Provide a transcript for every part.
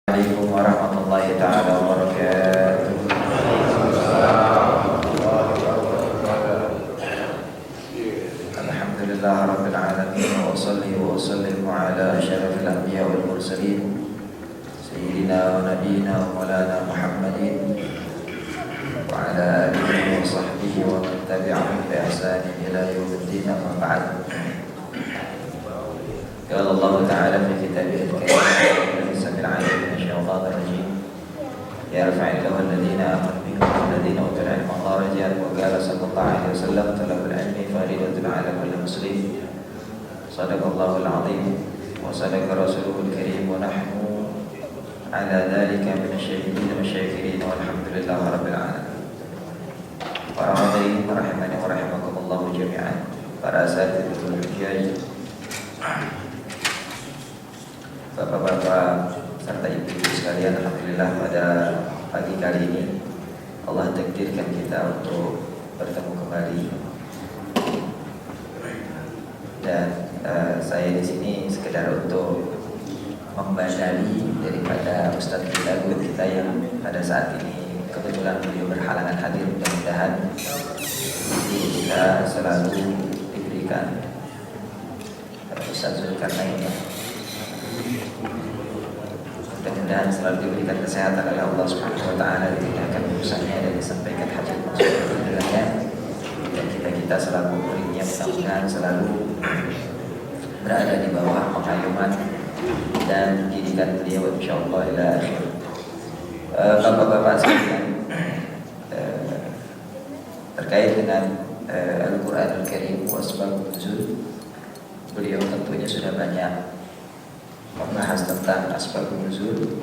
Assalamualaikum warahmatullahi taala wabarakatuh. Alhamdulillah rabbil alamin wa shalli wa sallim ala asyrafil anbiya wal mursalin sayyidina wa nabiyina wa maulana Muhammadin wa ala alihi wa sahbihi wa man tabi'ahum bi ihsan ila yaumiddin, amma ba'd. قال الله تعالى في كتابه الكريم السميع العليم من الشيطان الرجيم يرفع الله الذين آمنوا منكم والذين أوتوا العلم درجات وقال صلى الله عليه وسلم طلب العلم فريضة على كل مسلم صدق الله العظيم وصدق رسوله الكريم ونحن على ذلك من الشاهدين والشاكرين والحمد لله رب العالمين. Para hadirin rahimani wa rahimakumullah jami'an, para asatidzul hujjaj, Bapak-bapak serta ibu-ibu sekalian, alhamdulillah pada pagi kali ini Allah takdirkan kita untuk bertemu kembali. Dan saya di sini sekedar untuk membadali daripada Ustadz kita, guru kita yang pada saat ini kebetulan beliau berhalangan hadir. Mudah-mudahan kita selalu diberikan Ustadz Zulkarnain, mudah-mudahan selalu diberikan kesehatan oleh Allah Subhanahu wa taala, dimudahkan urusannya dan disampaikan hajat maksudnya, dan kita selalu muridnya mudah-mudahan selalu berada di bawah pengayuman dan didikan beliau insyaallah ila akhir. Bapak-bapak sekalian, terkait dengan Al-Qur'anul Karim wa asbabun nuzul, beliau tentunya sudah banyak membahas tentang asbabun nuzul,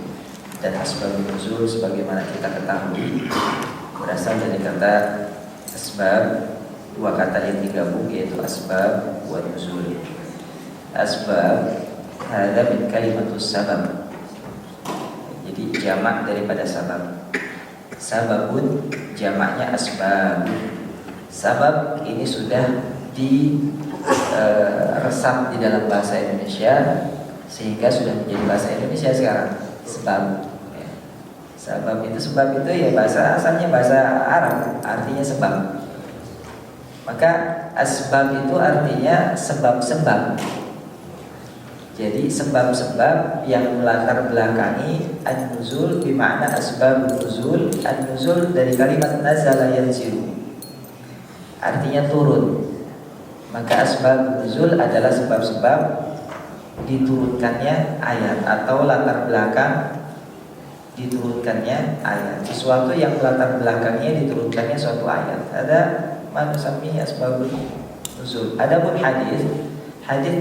dan asbabun nuzul sebagaimana kita ketahui berasal dari kata asbab, dua kata yang digabung yaitu asbab wa nuzul. Asbab ada min kalimatus sabab, jadi jamak daripada sabab. Sababun jamaknya asbab. Sabab ini sudah diresap di dalam bahasa Indonesia sehingga sudah menjadi bahasa Indonesia sekarang. Sebab ya. Sebab itu ya bahasa asalnya bahasa Arab, artinya sebab. Maka asbab itu artinya sebab-sebab. Jadi sebab-sebab yang melatar belakangi an-nuzul bermakna asbabun nuzul. An-nuzul dari kalimat nazala yanzilu, artinya turun. Maka asbabun nuzul adalah sebab-sebab diturunkannya ayat atau latar belakang diturunkannya ayat, sesuatu yang latar belakangnya diturunkannya suatu ayat. Ada manusami asbabun nuzul. Adapun hadis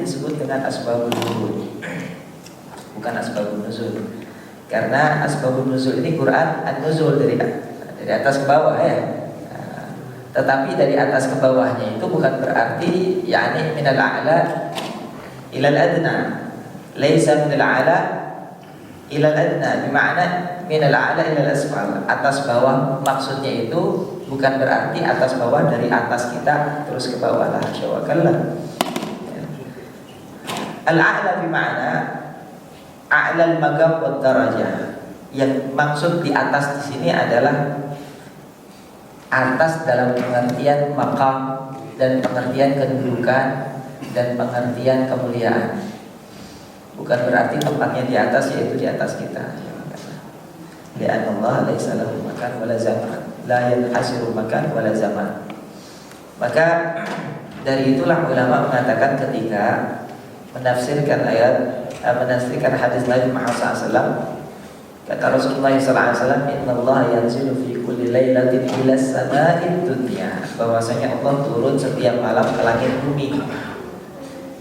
disebut dengan asbabun nuzul, bukan asbabun nuzul, karena asbabun nuzul ini Quran an-nuzul dari atas ke bawah ya. Tetapi dari atas ke bawahnya itu bukan berarti yakni minal a'la ilal adna, laisa minal a'la ilal adna, bermakna minal a'la ilal asfal, atas bawah. Maksudnya itu bukan berarti atas bawah dari atas kita terus ke bawah, lah syawakalla. Al-a'la bermakna a'lal maqam wad darajah. Yang maksud di atas di sini adalah atas dalam pengertian maqam dan pengertian kedudukan dan pengertian kemuliaan. Bukan berarti tempatnya di atas yaitu di atas kita. Li'anna Allah laisa lahu makan wala zaman, la yanhasiru makan wala zaman. Maka dari itulah ulama mengatakan ketika menafsirkan hadis Nabi Muhammad SAW, kata Rasulullah SAW, Inna Allah yanzilu fi kulli laylatin ila sama'id dunya, bahwasanya Allah turun setiap malam ke langit bumi.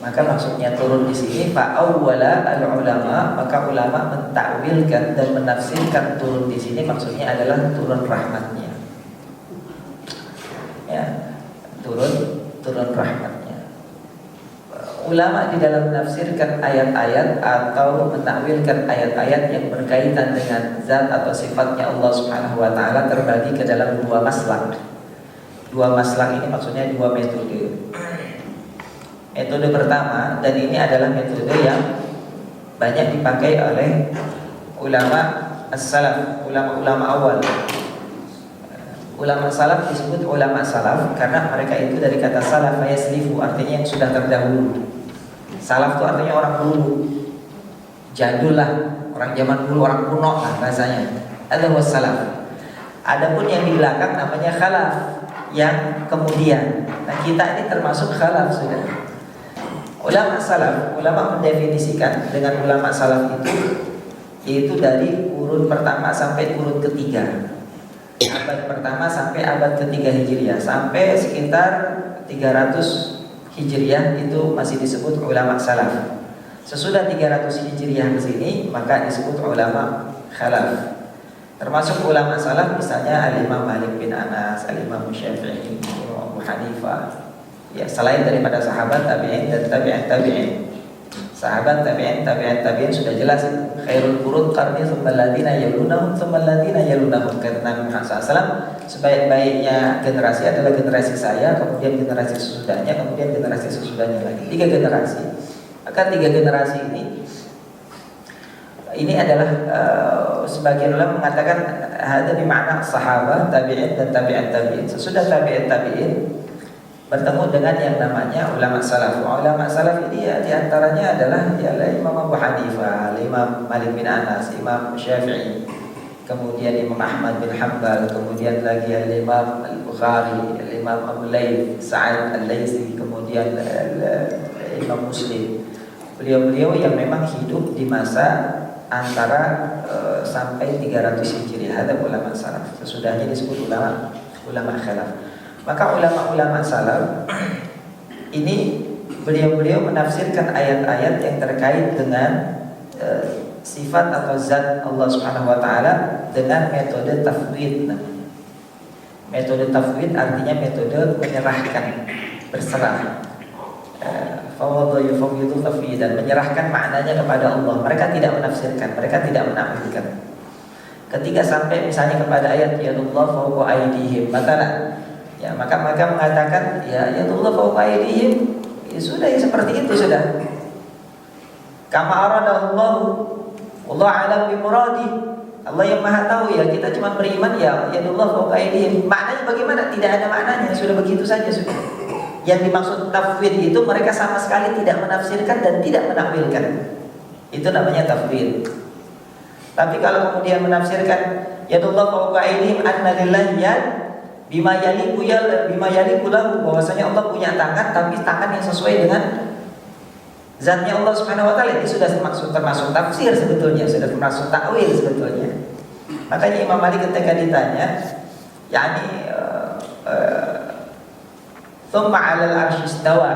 Maka maksudnya turun di sini fa'awwala al-ulama, maka ulama mentakwilkan dan menafsirkan turun di sini maksudnya adalah turun rahmatnya. Ya, turun rahmatnya. Ulama di dalam menafsirkan ayat-ayat atau menakwilkan ayat-ayat yang berkaitan dengan zat atau sifatnya Allah Subhanahu wa taala terbagi ke dalam dua maslak. Dua maslak ini maksudnya dua metode. Metode pertama, dan ini adalah metode yang banyak dipakai oleh ulama as-salaf, ulama-ulama awal. Ulama salaf disebut ulama salaf karena mereka itu dari kata salaf yaslifu, artinya yang sudah terdahulu. Salaf itu artinya orang dulu, jadul lah, orang zaman dulu, orang kuno lah bahasanya. Ada wassalaf. Adapun yang di belakang namanya khalaf, yang kemudian. Nah kita ini termasuk khalaf sudah. Ulama salaf, ulama mendefinisikan dengan ulama salaf itu yaitu dari kurun pertama sampai kurun ketiga, abad pertama sampai abad ketiga Hijriah, sampai sekitar 300 Hijriah itu masih disebut ulama salaf. Sesudah 300 Hijriah ke sini maka disebut ulama khalaf. Termasuk ulama salaf misalnya Al-Imam Malik bin Anas, Al-Imam Syafi'i, Imam Abu Hanifah. Ya, selain daripada sahabat tabi'in dan tabi'in. Sahabat tabi'in sudah jelas itu. Khairul qurun qarni tsumma alladziina yalunahum tsumma alladziina yalunahum, kata Nabi Muhammad SAW. Sebaik-baiknya generasi adalah generasi saya, kemudian generasi sesudahnya, kemudian generasi sesudahnya lagi. 3 generasi. Maka 3 generasi ini adalah sebagian ulama mengatakan ada di makna sahabat, tabi'in dan tabi'in. Sesudah tabi'in bertemu dengan yang namanya ulama salaf. Ulama salaf ini ya diantaranya adalah Imam Abu Hanifah, Imam Malik bin Anas, Imam Syafi'i, kemudian Imam Ahmad bin Hanbal, kemudian lagi Imam Al-Bukhari, Imam Abu Layth, Sa'id Al-Laythi, kemudian Imam Muslim. Beliau-beliau yang memang hidup di masa antara sampai 300 Hijriah, ada ulama salaf. Sesudahnya disebut ulama khalaf. Maka ulama-ulama salaf ini beliau-beliau menafsirkan ayat-ayat yang terkait dengan sifat atau zat Allah Subhanahu wa taala dengan metode tafwid. Metode tafwid artinya metode menyerahkan, berserah. Fawwadha yufawwidu tafwidan, menyerahkan maknanya kepada Allah. Mereka tidak menafsirkan, mereka tidak menakwilkan. Ketika sampai misalnya kepada ayat yadullah fawqa aydihim, maka mengatakan ya yadullah fawqa aydihim, ya sudah, ya seperti itu sudah. Kama aradallahu wallahu alam bi muradi. Allah yang Maha tahu, ya kita cuma beriman ya yadullah fawqa aydihim. Maknanya bagaimana? Tidak ada maknanya, sudah begitu saja sudah. Yang dimaksud tafwid itu mereka sama sekali tidak menafsirkan dan tidak menakwilkan. Itu namanya tafwid. Tapi kalau kemudian menafsirkan yadullah fawqa aydihim anna lillahi yad bima yaliku lahu, bahwasanya Allah punya tangan, tapi tangan yang sesuai dengan zatnya Allah Subhanahu wa taala, ini sudah termasuk tafsir sebetulnya, sudah termasuk takwil sebetulnya. Makanya Imam Malik ketika ditanya tsumma 'alal arsy istawa,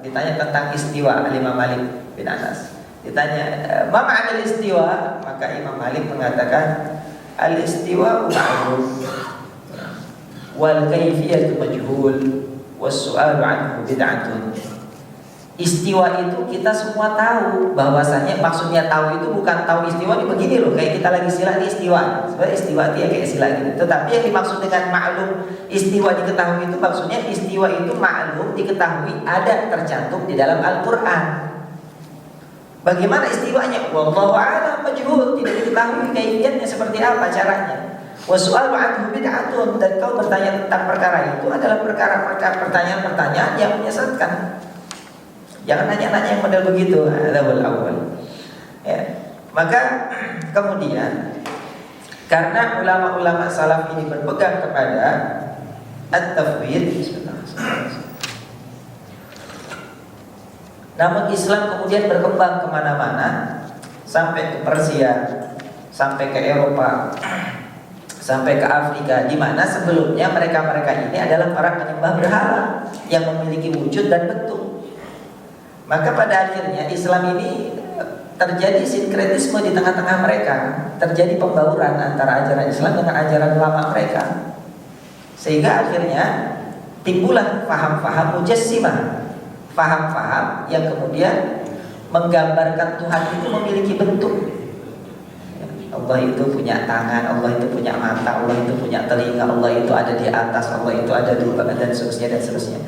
ditanya tentang istiwa, Imam Malik bin Anas ditanya ma ma'anal istiwa, maka Imam Malik mengatakan al istiwa ma'lum wal kaifiyatu majhul was su'alu anhu bid'atun. Istiwa itu kita semua tahu, bahwasanya maksudnya tahu itu bukan tahu istiwa ini begini loh, kayak kita lagi sila di istiwa. Sebenarnya istiwa itu ya kayak sila gitu. Tetapi yang dimaksud dengan ma'lum istiwa diketahui itu maksudnya istiwa itu ma'lum diketahui, ada tercantum di dalam Al-Qur'an. Bagaimana istiwanya? Wallahu a'lam, majhul, tidak diketahui kaifiyatnya seperti apa caranya. Wasu'alu anhu bid'atun, dan kau bertanya tentang perkara itu adalah pertanyaan-pertanyaan yang menyesatkan. Jangan nanya-nanya yang model begitu. Adabul awal. Ya. Maka kemudian karena ulama-ulama salaf ini berpegang kepada at-tafwid, namun Islam kemudian berkembang kemana-mana, sampai ke Persia, sampai ke Eropa, sampai ke Afrika, di mana sebelumnya mereka-mereka ini adalah para penyembah berhala yang memiliki wujud dan bentuk. Maka pada akhirnya Islam ini terjadi sinkretisme di tengah-tengah mereka, terjadi pembauran antara ajaran Islam dengan ajaran lama mereka, sehingga akhirnya timbullah paham-paham mujassimah, paham-paham yang kemudian menggambarkan Tuhan itu memiliki bentuk. Allah itu punya tangan, Allah itu punya mata, Allah itu punya telinga, Allah itu ada di atas, Allah itu ada di bawah, dan seterusnya dan seterusnya.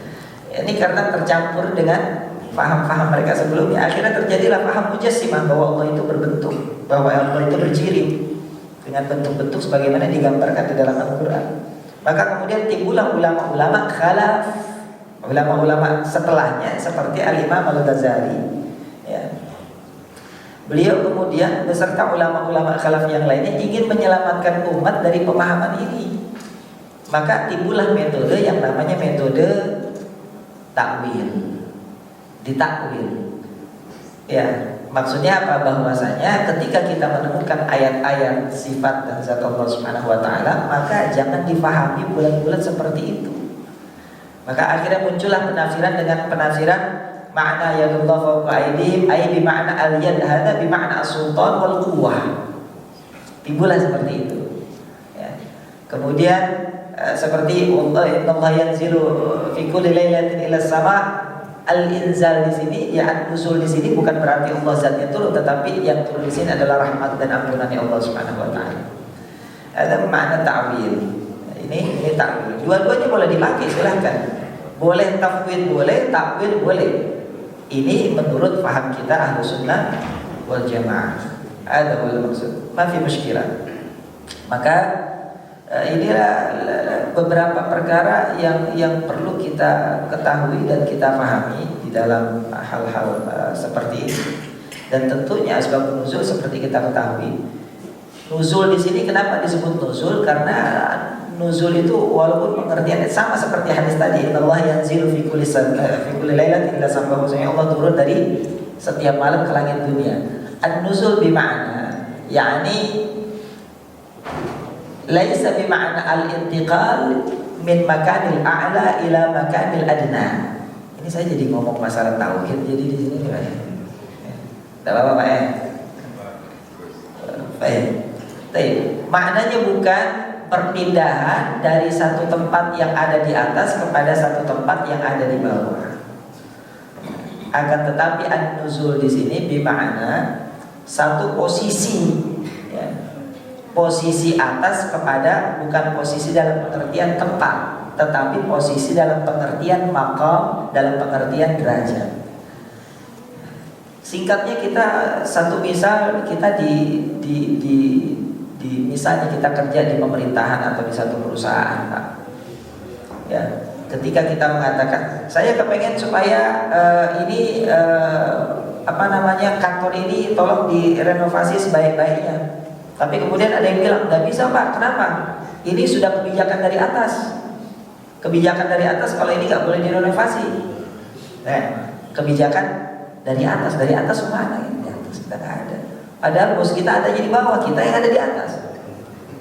Ini karena tercampur dengan faham-faham mereka sebelumnya. Akhirnya terjadilah paham mujassimah bahwa Allah itu berbentuk, bahwa Allah itu berdiri dengan bentuk-bentuk sebagaimana digambarkan di dalam Al-Quran. Maka kemudian timbullah ulama-ulama khalaf, ulama-ulama setelahnya seperti Al-Imam Al-Ghazali, ya. Beliau kemudian beserta ulama-ulama khalaf yang lainnya ingin menyelamatkan umat dari pemahaman ini. Maka timbullah metode yang namanya metode takwil, ditakwil. Ya, maksudnya apa? Bahwasanya ketika kita menemukan ayat-ayat sifat dan zat Allah Subhanahu wa taala, maka jangan difahami bulat-bulat seperti itu. Maka akhirnya muncullah penafsiran dengan penafsiran makna yadullah fawqa aydihim, ay bi makna al-yad hadza bi makna as-sultan wal quwwah. Timbullah seperti itu. Ya. Kemudian seperti Allah yanzilu fi kulli lailatin ila sama. Al-inzal di sini, ya nuzul di sini bukan berarti Allah zatnya turun, tetapi yang turun di sini adalah rahmat dan ampunannya Allah Subhanahu wa taala. Ada makna ta'wil. Ini ta'wil. Dua-duanya boleh dipakai, silahkan. Boleh tafwid, boleh ta'wil, boleh. Ini menurut paham kita Ahlus Sunnah wal Jamaah. Ada wal maksud. Ma fi musykilah. Maka inilah beberapa perkara yang perlu kita ketahui dan kita pahami di dalam hal-hal seperti ini. Dan tentunya asbab nuzul seperti kita ketahui, nuzul di sini kenapa disebut nuzul? Karena nuzul itu walaupun pengertiannya sama seperti hadis tadi, Allah yanzilu fi kulli lailatin illa sabbahu, Allah turun dari setiap malam ke langit dunia. An-nuzul bima'na yakni laisa bima'na al-intiqal min makanil a'la ila makanil adna. Ini saya jadi ngomong masalah tauhid jadi di sini Pak. Enggak apa-apa Pak ya. Baik. Baik. Maknanya bukan perpindahan dari satu tempat yang ada di atas kepada satu tempat yang ada di bawah. Akan tetapi an-nuzul di sini bima'na satu posisi, ya. Posisi atas kepada, bukan posisi dalam pengertian tempat, tetapi posisi dalam pengertian maqam, dalam pengertian derajat. Singkatnya kita satu misal, kita di misalnya kita kerja di pemerintahan atau di satu perusahaan, Pak. Ya, ketika kita mengatakan saya kepengen supaya kantor ini tolong direnovasi sebaik-baiknya. Tapi kemudian ada yang bilang, nggak bisa Pak, kenapa? Ini sudah kebijakan dari atas. Kebijakan dari atas kalau ini nggak boleh direnovasi. Nah, kebijakan dari atas mana? Di atas kita nggak ada. Padahal bos kita adanya di bawah, kita yang ada di atas.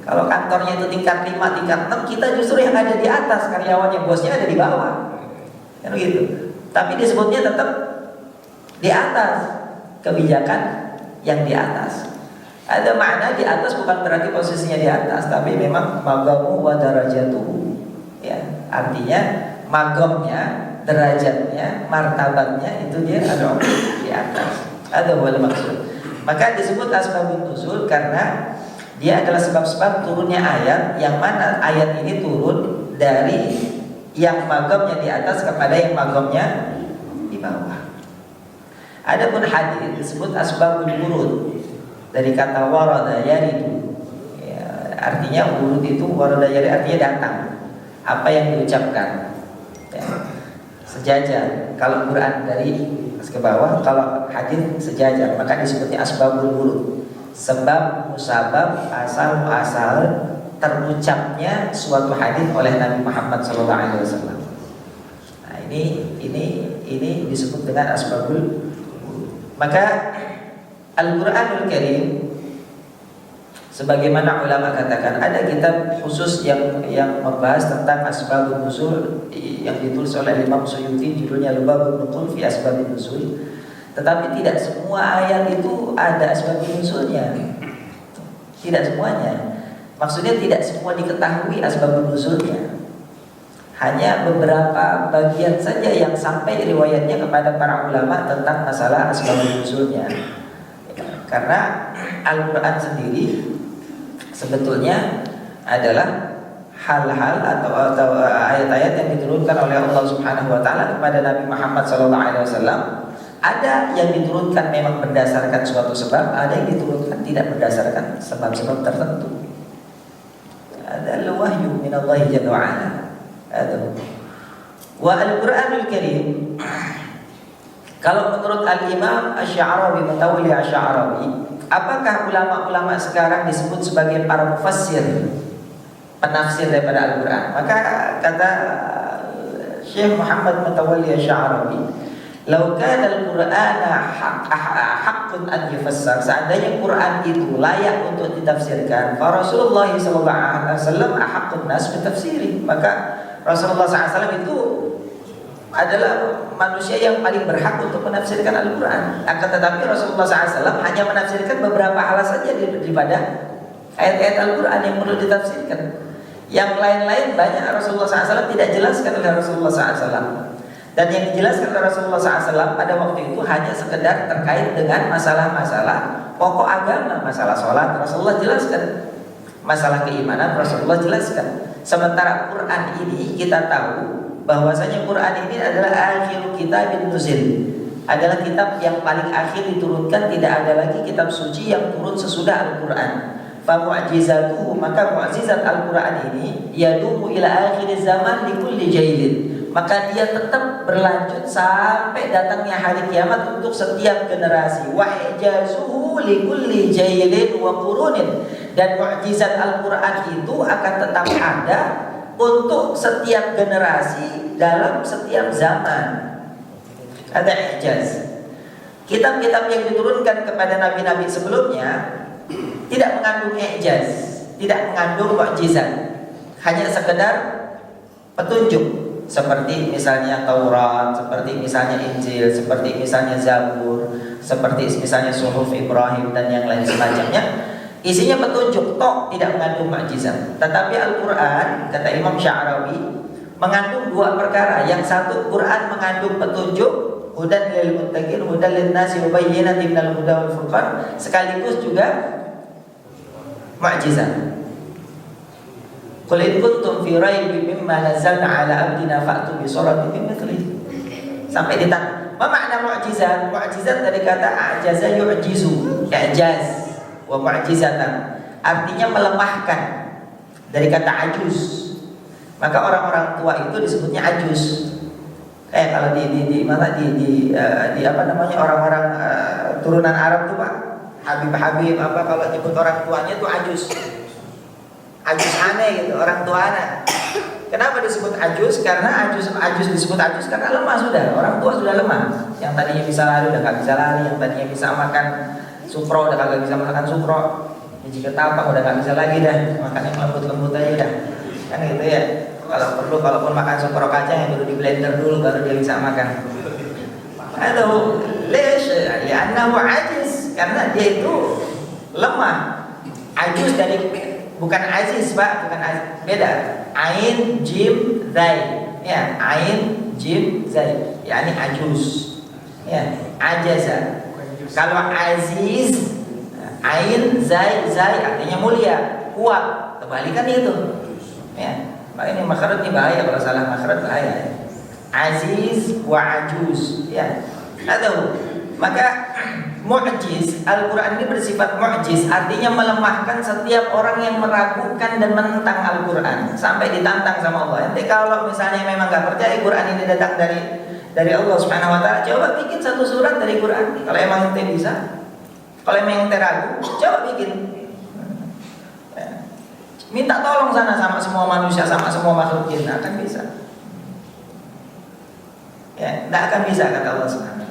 Kalau kantornya itu tingkat 5, tingkat 6, kita justru yang ada di atas, karyawannya, bosnya ada di bawah. Kan begitu. Tapi disebutnya tetap di atas. Kebijakan yang di atas. Ada makna di atas bukan berarti posisinya di atas, tapi memang magamu wa darajatuhu. Ya, artinya magamnya, derajatnya, martabatnya itu dia ada di atas. Ada wal maksud. Maka disebut asbabun nuzul karena dia adalah sebab-sebab turunnya ayat, yang mana ayat ini turun dari yang magamnya di atas kepada yang magamnya di bawah. Adapun hadis disebut asbabul wurud dari kata warada yaridu. Ya, artinya wurud itu warada yarid artinya datang. Apa yang diucapkan. Ya. Sejajar. Kalau Quran dari atas ke bawah, kalau hadis sejajar, maka disebutnya asbabul wurud. Sebab musabab asal muasal terucapnya suatu hadis oleh Nabi Muhammad SAW. Nah, ini disebut dengan asbabul wurud. Maka Al-Quranul Karim, sebagaimana ulama katakan, ada kitab khusus yang membahas tentang asbabun nuzul yang ditulis oleh Imam Suyuti, judulnya Lubabun Nuqul fi Asbabun Nuzul. Tetapi tidak semua ayat itu ada asbabun nuzulnya. Tidak semuanya. Maksudnya tidak semua diketahui asbabun nuzulnya. Hanya beberapa bagian saja yang sampai riwayatnya kepada para ulama tentang masalah asbabun nuzulnya. Karena Al-Quran sendiri sebetulnya adalah hal-hal atau ayat-ayat yang diturunkan oleh Allah Subhanahu wa taala kepada Nabi Muhammad SAW. Ada yang diturunkan memang berdasarkan suatu sebab, ada yang diturunkan tidak berdasarkan sebab-sebab tertentu. Ada wahyu min Allah Jalla wa ala. Wa Al-Qur'anul Karim, kalau menurut Al-Imam Asy'arawi, Mutawalli Asy'arawi, apakah ulama-ulama sekarang disebut sebagai para mufassir, penafsir daripada Al-Quran? Maka kata Syekh Muhammad Mutawalli Asy'arawi, "Lau kana al-Qur'ana haqqun an yufassar", seandainya Quran itu layak untuk ditafsirkan, fa Rasulullah sallallahu alaihi wasallam ahaqqun nas bitafsiri, maka Rasulullah SAW itu adalah manusia yang paling berhak untuk menafsirkan Al-Quran. Akan tetapi Rasulullah SAW hanya menafsirkan beberapa hal saja daripada ayat-ayat Al-Quran yang perlu ditafsirkan. Yang lain-lain banyak Rasulullah SAW tidak jelaskan oleh Rasulullah SAW. Dan yang dijelaskan oleh Rasulullah SAW pada waktu itu hanya sekedar terkait dengan masalah-masalah pokok agama. Masalah sholat Rasulullah jelaskan, masalah keimanan Rasulullah jelaskan. Sementara Quran ini kita tahu bahwasanya Quran ini adalah akhir kitabin nuzil, adalah kitab yang paling akhir diturunkan. Tidak ada lagi kitab suci yang turun sesudah Al-Quran. Fa mu'jizatuhu, maka mu'jizat Al-Quran ini yadumu ila akhir zaman likulli jailin, maka dia tetap berlanjut sampai datangnya hari kiamat untuk setiap generasi. Wa ijazuhu likulli jailin wa qurunin, dan mu'jizat Al-Quran itu akan tetap ada untuk setiap generasi dalam setiap zaman. Ada ijaz. Kitab-kitab yang diturunkan kepada nabi-nabi sebelumnya tidak mengandung ijaz, tidak mengandung mukjizat, hanya sekedar petunjuk, seperti misalnya Taurat, seperti misalnya Injil, seperti misalnya Zabur, seperti misalnya Suhuf Ibrahim dan yang lain semacamnya. Isinya petunjuk, toh tidak mengandung mukjizat. Tetapi Al-Quran, kata Imam Sya'rawi, mengandung dua perkara. Yang satu, Quran mengandung petunjuk, hudan lil muttaqin, hudan lin nasi, wa bayyinatin minal huda wal furqan, sekaligus juga mukjizat. Qul in kuntum fi raibin mimma nazzalna ala abdina fa'tu bi suratin min mithlihi. Sampai ditanya, apa makna mukjizat? Mukjizat dari kata ajaza yu'jizu, i'jaz. Wa mu'jizatan, artinya melemahkan, dari kata ajuz. Maka orang-orang tua itu disebutnya ajuz. Kalau di apa namanya, orang-orang turunan Arab tuh Pak, Habib apa, kalau nyebut orang tuanya tuh ajuz. Ajuz aneh gitu, orang tua anak. Kenapa disebut ajuz? Karena ajuz disebut ajuz karena lemah sudah. Orang tua sudah lemah. Yang tadinya bisa lari udah gak bisa lari, yang tadinya bisa makan sukro udah kagak bisa makan sukro, jika tapak udah gak bisa lagi dah, makan yang lembut-lembut aja dah, kan gitu ya. Kalau perlu, kalaupun makan sukro kacang yang baru di blender dulu baru dia bisa makan. Aduh, lesh, ya annahu ajiz, karena dia itu lemah. Ajuz dari, bukan aziz Pak, bukan aziz, beda. Ain jim zai, ya, ain jim zai, yakni ajuz, ya, ajaza. Kalau aziz, ain zai artinya mulia, kuat. Kebalikan itu. Ya, makanya makhraj ini bahaya, kalau salah makhraj bahaya. Aziz wa ajuz, ya. Atau maka mu'jiz, Al-Quran ini bersifat mu'jiz, artinya melemahkan setiap orang yang meragukan dan menentang Al-Quran, sampai ditantang sama Allah. Nanti kalau misalnya memang gak percaya Quran ini datang dari Allah Subhanahu wa taala, coba bikin satu surat dari Quran. Kalau emang ente bisa, kalau emang ente ragu, coba bikin. Minta tolong sana sama semua manusia, sama semua makhluk jin, akan bisa. Ya, tidak akan bisa kata Allah Subhanahu.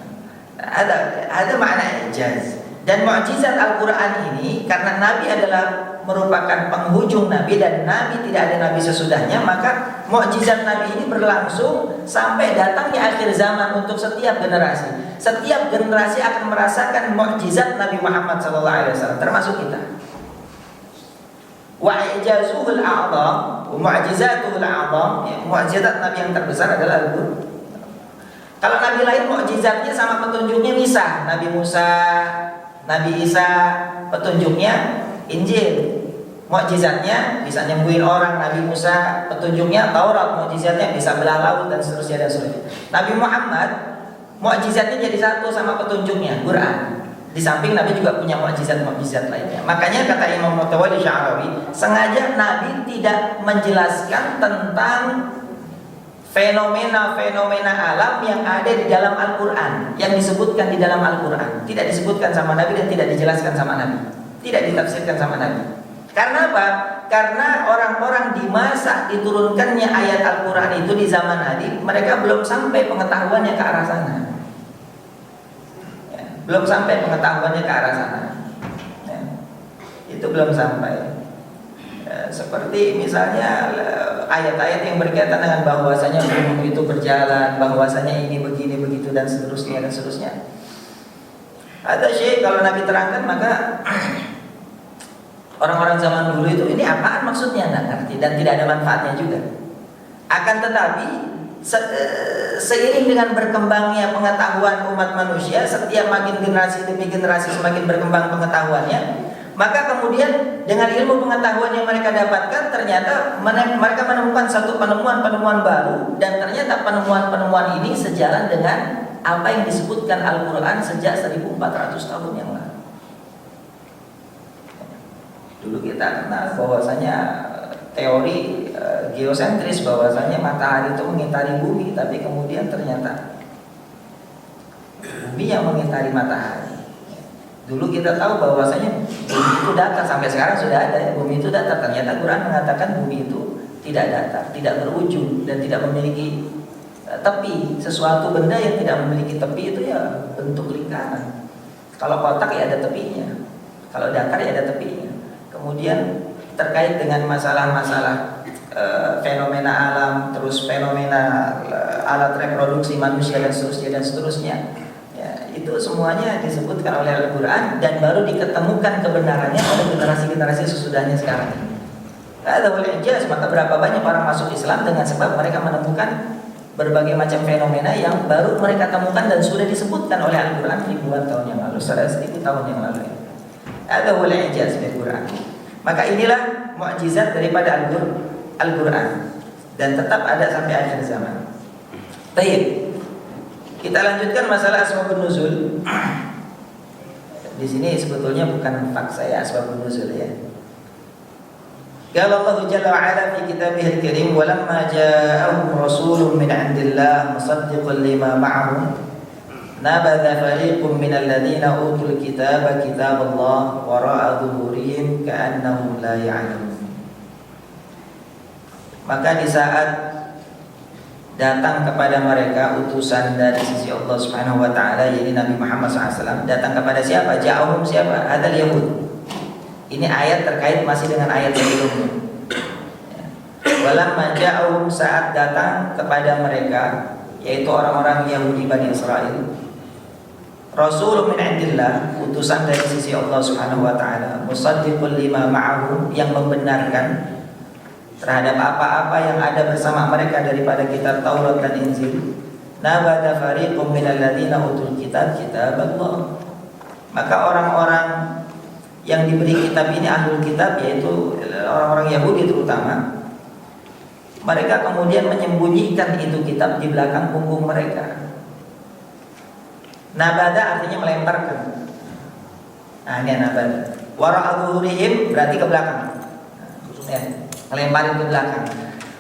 Ada makna ijaz. Dan mukjizat Al-Quran ini, karena Nabi adalah merupakan penghujung Nabi dan Nabi tidak ada Nabi sesudahnya, maka mukjizat Nabi ini berlangsung sampai datangnya akhir zaman untuk setiap generasi. Setiap generasi akan merasakan mukjizat Nabi Muhammad SAW, termasuk kita. Wa ijazuhul a'zam, mu'jizatuhul a'zam, ya, mukjizat Nabi yang terbesar adalah Al-Quran. Kalau Nabi lain mukjizatnya sama petunjuknya misah. Nabi Musa, Nabi Isa, petunjuknya Injil. mukjizatnya bisa nyembuhin orang. Nabi Musa petunjuknya Taurat, mukjizatnya bisa belah laut dan seterusnya dan seterusnya. Nabi Muhammad mukjizatnya jadi satu sama petunjuknya Quran. Di samping Nabi juga punya mukjizat lainnya. Makanya kata Imam Mutawalli Sya'rawi, sengaja Nabi tidak menjelaskan tentang fenomena-fenomena alam yang ada di dalam Al-Quran, yang disebutkan di dalam Al-Quran. Tidak disebutkan sama Nabi dan tidak dijelaskan sama Nabi, tidak ditafsirkan sama Nabi. Karena apa? Karena orang-orang di masa diturunkannya ayat Al-Quran itu di zaman Nabi, mereka belum sampai pengetahuannya ke arah sana. Belum sampai pengetahuannya ke arah sana, ya, itu belum sampai. Seperti misalnya ayat-ayat yang berkaitan dengan bahwasanya gunung itu berjalan, bahwasanya ini begini begitu dan seterusnya dan seterusnya. Ada syekh kalau Nabi terangkan maka orang-orang zaman dulu itu ini apaan maksudnya nggak ngerti dan tidak ada manfaatnya juga. Akan tetapi seiring dengan berkembangnya pengetahuan umat manusia, setiap makin generasi demi generasi semakin berkembang pengetahuannya, maka kemudian dengan ilmu pengetahuan yang mereka dapatkan, ternyata mereka menemukan satu penemuan-penemuan baru, dan ternyata penemuan-penemuan ini sejalan dengan apa yang disebutkan Al-Quran sejak 1400 tahun yang lalu. Dulu kita kenal bahwasanya teori geosentris, bahwasanya matahari itu mengitari bumi, tapi kemudian ternyata bumi yang mengitari matahari. Dulu kita tahu bahwasanya bumi itu datar, sampai sekarang sudah ada bumi itu datar. Ternyata Quran mengatakan bumi itu tidak datar, tidak berujung dan tidak memiliki tepi. Sesuatu benda yang tidak memiliki tepi itu ya bentuk lingkaran. Kalau kotak ya ada tepinya, kalau datar ya ada tepinya. Kemudian terkait dengan masalah-masalah fenomena alam, terus fenomena alat reproduksi manusia dan seterusnya, ya, itu semuanya disebutkan oleh Al-Quran dan baru diketemukan kebenarannya oleh generasi-generasi sesudahnya sekarang ini. Ada oleh ijaz, maka berapa banyak orang masuk Islam dengan sebab mereka menemukan berbagai macam fenomena yang baru mereka temukan dan sudah disebutkan oleh Al-Quran ribuan tahun yang lalu, 1000 tahun yang lalu. Ada oleh ijaz Al-Quran. Maka inilah mukjizat daripada Al-Quran dan tetap ada sampai akhir zaman. Baik, kita lanjutkan masalah asbabun nuzul. Di sini sebetulnya bukan fakta ya asbabun nuzul ya. Qala Allah Jalla wa Ala fi kitabihil karim, "Walamma ja'ahum rasulun min 'indillah musaddiqan lima ma'ahum nabadha fariqun minal ladzina utul kitaba kitaballah wara'a dhuhurihim ka'annahum la ya'lamun." Maka di saat datang kepada mereka utusan dari sisi Allah Subhanahu wa taala, yaitu Nabi Muhammad SAW, datang kepada siapa? Ja'ahum siapa? Adal Yahud. Ini ayat terkait masih dengan ayat sebelumnya. Walamma ja'ahum, saat datang kepada mereka, yaitu orang-orang Yahudi Bani Israel, Rasulun min indillah, utusan dari sisi Allah Subhanahu wa taala, musaddiqul lima ma'ahum, yang membenarkan terhadap apa-apa yang ada bersama mereka daripada kitab Taurat dan Injil. Nabada fariqum minal ladzina utul kitab kitaballah. Maka orang-orang yang diberi kitab ini ahlul kitab, yaitu orang-orang Yahudi terutama, mereka kemudian menyembunyikan itu kitab di belakang punggung mereka. Nabada artinya melemparkan. Nah, ini nabada. Wara'a dhuhurihim berarti ke belakang. Ya, melemparin ke belakang.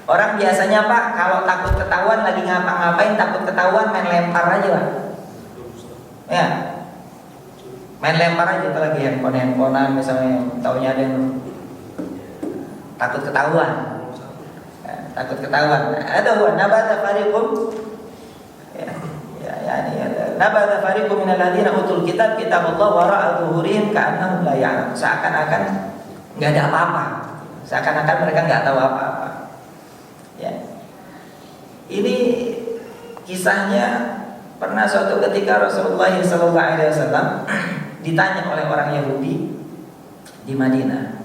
Orang biasanya Pak, kalau takut ketahuan lagi ngapa-ngapain, takut ketahuan main lempar aja Pak. Ya, main lempar aja. Itu lagi handphone-handphonean misalnya, taunya ada yang takut ketahuan. Ya, takut ketahuan. Ada wa nabada fariqum. Nabada fariqum minal ladzina utul kitab kitaballah wara'a dhuhurihim ka'annahum la ya'lamun. Seakan-akan enggak ada apa-apa. Seakan-akan mereka enggak tahu apa-apa. Ya. Ini kisahnya pernah suatu ketika Rasulullah SAW ditanya oleh orang Yahudi di Madinah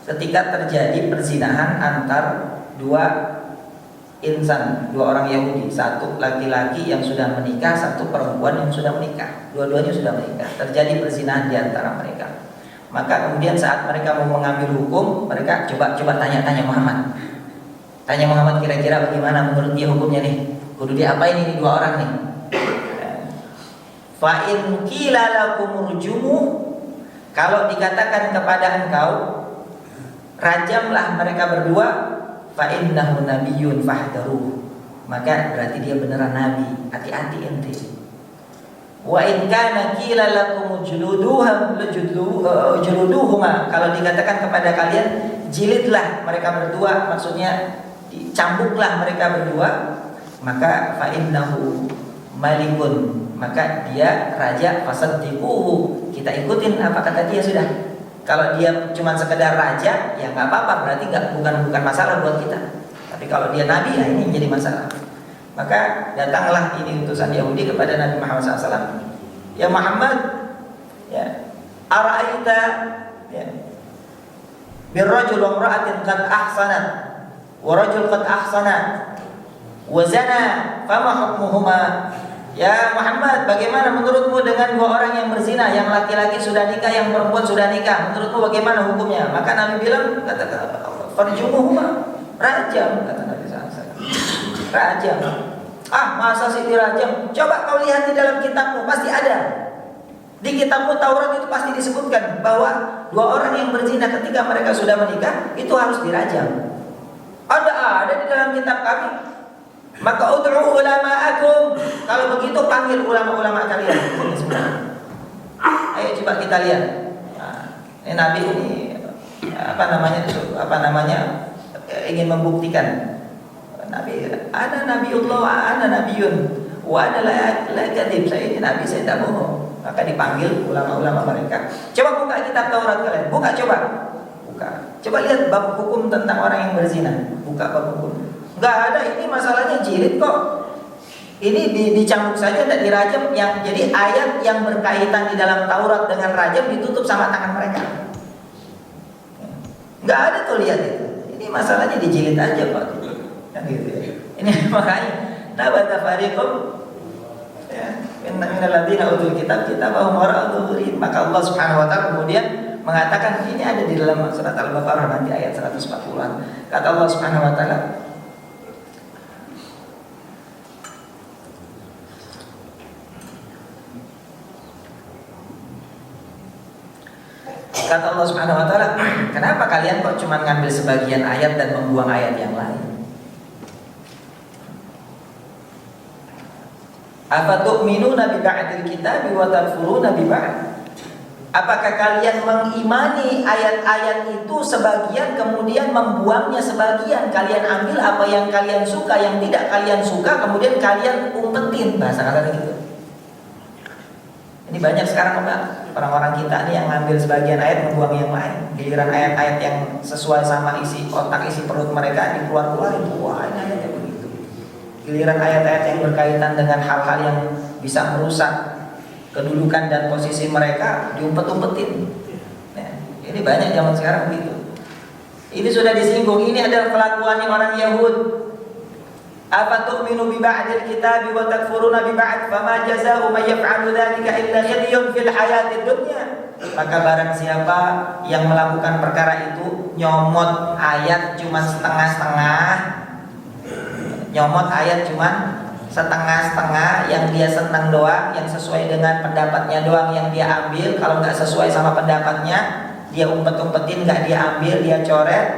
ketika terjadi perzinahan antar dua insan, dua orang Yahudi, satu laki-laki yang sudah menikah, satu perempuan yang sudah menikah, dua-duanya sudah menikah, terjadi perzinahan di antara mereka. Maka kemudian saat mereka mau mengambil hukum, mereka coba tanya Muhammad. Tanya Muhammad, kira-kira bagaimana menurut dia hukumnya nih? Kudu diapain ini dua orang nih? Fa in qila lakum urjumu, kalau dikatakan kepada engkau rajamlah mereka berdua, fa innahu nabiyyun fahdharuh, maka berarti dia beneran nabi, hati-hati ente. Wa in kana qila lakum juluduhuma, kalau dikatakan kepada kalian jilidlah mereka berdua, maksudnya dicambuklah mereka berdua, maka fa innahu malikun, maka dia raja, fasaddiquhu, kita ikutin apa kata dia sudah. Kalau dia cuma sekedar raja, ya nggak apa-apa, berarti bukan masalah buat kita. Tapi kalau dia nabi, ya ini jadi masalah. Maka datanglah ini utusan Yahudi kepada Nabi Muhammad SAW. Ya Muhammad, ya ara'aita, ya birrajul wa imra'atin qad ahsanat wa rajul qad ahsana wa zana, fama hukmuhuma? Ya Muhammad, bagaimana menurutmu dengan dua orang yang berzina, yang laki-laki sudah nikah, yang perempuan sudah nikah? Menurutmu bagaimana hukumnya? Maka Nabi bilang, kata farjumuhuma, rajam, kata Nabi SAW. Rajam. Ah, masa sih dirajam? Coba kau lihat di dalam kitabmu, pasti ada. Di kitabmu Taurat itu pasti disebutkan bahwa dua orang yang berzina ketika mereka sudah menikah itu harus dirajam. Ada di dalam kitab kami. Maka ud'u ulama'akum, kalau begitu panggil ulama-ulama kalian. Ayo coba kita lihat. Nah, ini Nabi ini apa namanya ingin membuktikan. Nabi, ada Nabiullah, ada Nabiun, wa ada la kadhib, saya ini Nabi, saya tidak bohong. Maka dipanggil ulama-ulama mereka. Coba buka kitab Taurat kalian, buka coba. Coba lihat bab hukum tentang orang yang berzina. Buka bab hukum. Enggak ada, ini masalahnya jilid kok. Ini dicambuk saja, tidak dirajam. Jadi ayat yang berkaitan di dalam Taurat dengan rajam ditutup sama tangan mereka. Enggak ada tuh, lihat itu. Ini masalahnya dijilid aja Pak. Kan gitu ya. Ini makanya nabata fariqum ya, innal ladzina utul kitab kitabahum wara'u dhuhurin. Maka Allah Subhanahu wa taala kemudian mengatakan, ini ada di dalam surat Al-Baqarah nanti ayat 140-an. Kata Allah Subhanahu wa taala, kata Allah Subhanahu wa taala, kenapa kalian kok cuma ngambil sebagian ayat dan membuang ayat yang lain? Afatu'minuna bi ba'dil kitabi wa takfuruna bi ba'd? Apakah kalian mengimani ayat-ayat itu sebagian kemudian membuangnya sebagian? Kalian ambil apa yang kalian suka, yang tidak kalian suka kemudian kalian umpetin, bahasa kasarnya gitu. Ini banyak sekarang orang-orang kita nih yang ngambil sebagian ayat membuang yang lain. Giliran ayat-ayat yang sesuai sama isi otak, isi perut mereka dikeluar-keluarin. Wah, ini ayatnya begitu. Giliran ayat-ayat yang berkaitan dengan hal-hal yang bisa merusak kedudukan dan posisi mereka diumpet-umpetin. Nah, ini banyak zaman sekarang begitu. Ini sudah disinggung. Ini adalah kelakuannya orang Yahud. Apa tu'minu bi ba'dil kitabi wa takfuruna bi ba'd, fama jazaa'u may yaf'alu dzalika illa khizyun fil hayatid dunya. Maka barang siapa yang melakukan perkara itu, nyomot ayat cuma setengah-setengah, nyomot ayat cuma setengah-setengah, yang dia senang doang, yang sesuai dengan pendapatnya doang yang dia ambil. Kalau nggak sesuai sama pendapatnya, dia umpet-umpetin, nggak dia ambil, dia coret.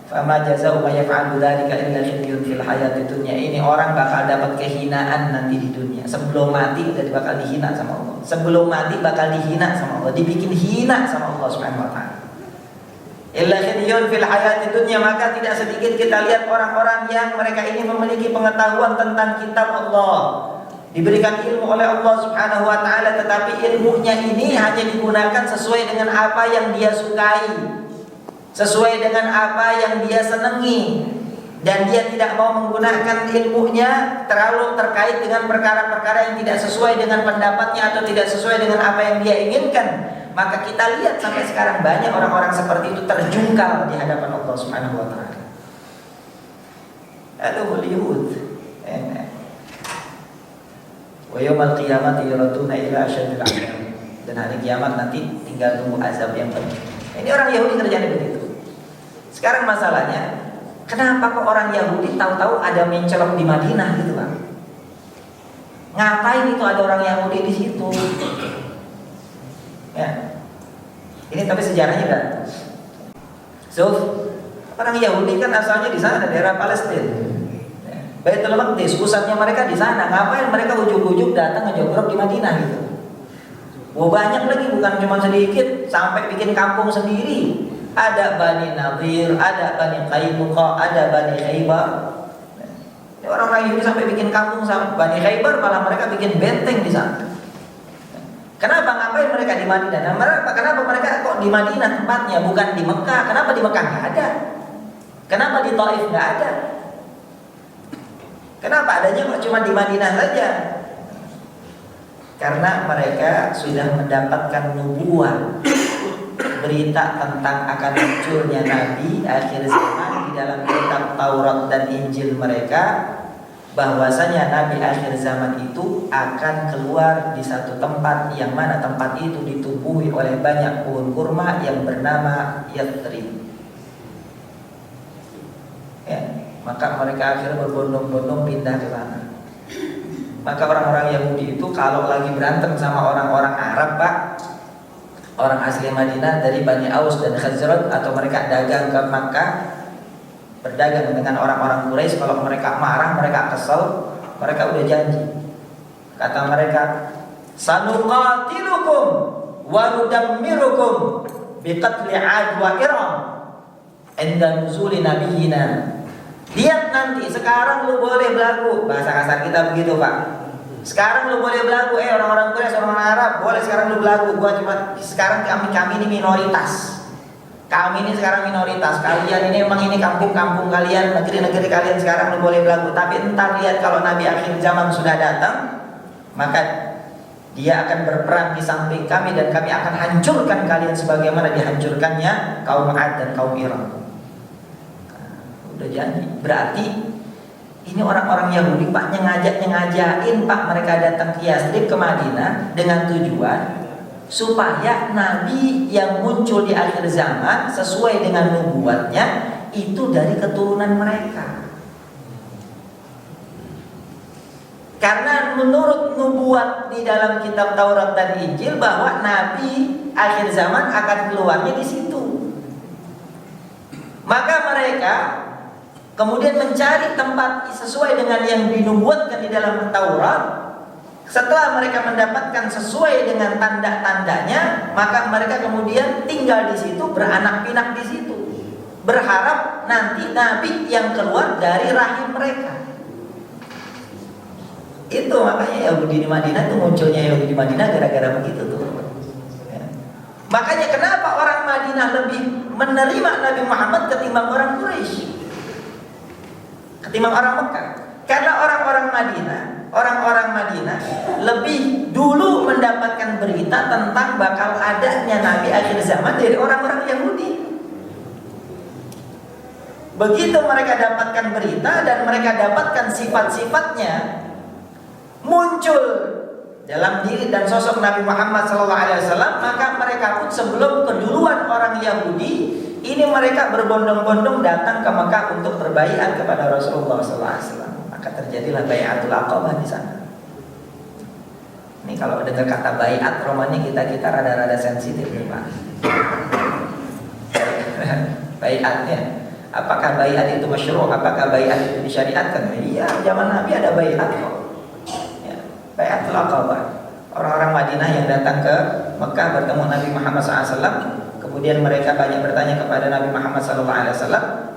Fama jazaa'u may yaf'alu dzalika illa khizyun fil hayatid dunya. Ini orang bakal dapat kehinaan nanti di dunia. Sebelum mati udah bakal dihina sama Allah. Sebelum mati bakal dihina sama Allah, dibikin hina sama Allah Subhanahu wa taala. Illa khizyun fil hayatid dunya. Maka tidak sedikit kita lihat orang-orang yang mereka ini memiliki pengetahuan tentang kitab Allah, diberikan ilmu oleh Allah Subhanahu wa taala, tetapi ilmunya ini hanya digunakan sesuai dengan apa yang dia sukai, sesuai dengan apa yang dia senangi, dan dia tidak mau menggunakan ilmunya terlalu terkait dengan perkara-perkara yang tidak sesuai dengan pendapatnya atau tidak sesuai dengan apa yang dia inginkan. Maka kita lihat sampai sekarang banyak orang-orang seperti itu terjungkal di hadapan Allah Subhanahu wa taala. Alul yahud. Wa yaumil qiyamati yuraduna ila asyadil 'adab. Dan hari kiamat nanti tinggal tunggu azab yang pedih. Ini orang Yahudi kerjanya begitu. Sekarang masalahnya, kenapa kok orang Yahudi tahu-tahu ada mencolok di Madinah gitu Pak? Ngapain itu ada orang Yahudi di situ? Ya. Ini tapi sejarahnya kan. So, orang Yahudi kan asalnya di sana, daerah Palestina. Baitul Maqdis, pusatnya mereka di sana. Ngapain mereka ujug-ujug datang ngejogrok di Madinah gitu? Wah, banyak lagi, bukan cuma sedikit, sampai bikin kampung sendiri. Ada Bani Nadir, ada Bani Qainuqa, ada Bani Khaybar. Orang-orang Yahudi sampai bikin kampung sama Bani Khaybar, malah mereka bikin benteng di sana. Kenapa? Ngapain mereka di Madinah? Kenapa mereka kok di Madinah tempatnya, bukan di Mekah? Kenapa di Mekah nggak ada? Kenapa di Taif nggak ada? Kenapa adanya kok cuma di Madinah saja? Karena mereka sudah mendapatkan nubuah, berita tentang akan munculnya Nabi akhir zaman di dalam kitab Taurat dan Injil mereka, bahwasanya Nabi akhir zaman itu akan keluar di satu tempat yang mana tempat itu ditumbuhi oleh banyak pohon kurma yang bernama Yathrib. Ya, maka mereka akhirnya berbondong-bondong pindah ke sana. Maka orang-orang Yahudi itu kalau lagi berantem sama orang-orang Arab Pak, orang asli Madinah dari Bani Aus dan Khazraj, atau mereka dagang ke Makkah, berdagang dengan orang-orang Quraisy, kalau mereka marah, mereka kesel, mereka udah janji. Kata mereka, sanuqatilukum wa nudammirukum biqatli 'ad wa Iram inda nuzuli nabiyina. Lihat nanti, sekarang lu boleh belagu, bahasa kasar kita begitu Pak. Sekarang lu boleh belagu, orang-orang Quraisy, orang Arab, boleh sekarang lu belagu. Gua cuma sekarang kami ini minoritas. Kami ini sekarang minoritas. Kalian ini emang ini kampung-kampung kalian, negeri-negeri kalian, sekarang lu boleh belagu. Tapi entar lihat kalau Nabi akhir zaman sudah datang, maka dia akan berperang di samping kami dan kami akan hancurkan kalian sebagaimana dihancurkannya kaum 'Ad dan kaum Iram. Udah janji. Berarti ini orang-orang Yahudi Pak ngajakin Pak mereka datang ke Yathrib, ke Madinah, dengan tujuan supaya Nabi yang muncul di akhir zaman sesuai dengan nubuatnya itu dari keturunan mereka. Karena menurut nubuat di dalam kitab Taurat dan Injil bahwa Nabi akhir zaman akan keluarnya di situ. Maka mereka kemudian mencari tempat sesuai dengan yang dinubuatkan di dalam Taurat. Setelah mereka mendapatkan sesuai dengan tanda-tandanya, maka mereka kemudian tinggal di situ, beranak pinak di situ, berharap nanti Nabi yang keluar dari rahim mereka. Itu makanya Yahudi di Madinah itu munculnya Yahudi di Madinah gara-gara begitu tuh. Ya. Makanya kenapa orang Madinah lebih menerima Nabi Muhammad ketimbang orang Quraisy, ketimbang orang Mekah. Karena orang-orang Madinah lebih dulu mendapatkan berita tentang bakal adanya Nabi akhir zaman dari orang-orang Yahudi. Begitu mereka dapatkan berita dan mereka dapatkan sifat-sifatnya muncul dalam diri dan sosok Nabi Muhammad SAW, maka mereka pun sebelum keduluan orang Yahudi ini mereka berbondong-bondong datang ke Mekah untuk berbaiat kepada Rasulullah SAW. Maka terjadilah Bai'atul Aqabah di sana. Ini kalau dengar kata baiat, romannya kita rada-rada sensitif nih Pak. Baiatnya, apakah baiat itu masyru'? Apakah baiat itu disyariatkan? Iya, zaman Nabi ada baiat kok. Ya, Bai'atul Aqabah. Orang-orang Madinah yang datang ke Mekah bertemu Nabi Muhammad SAW. Kemudian mereka banyak bertanya kepada Nabi Muhammad SAW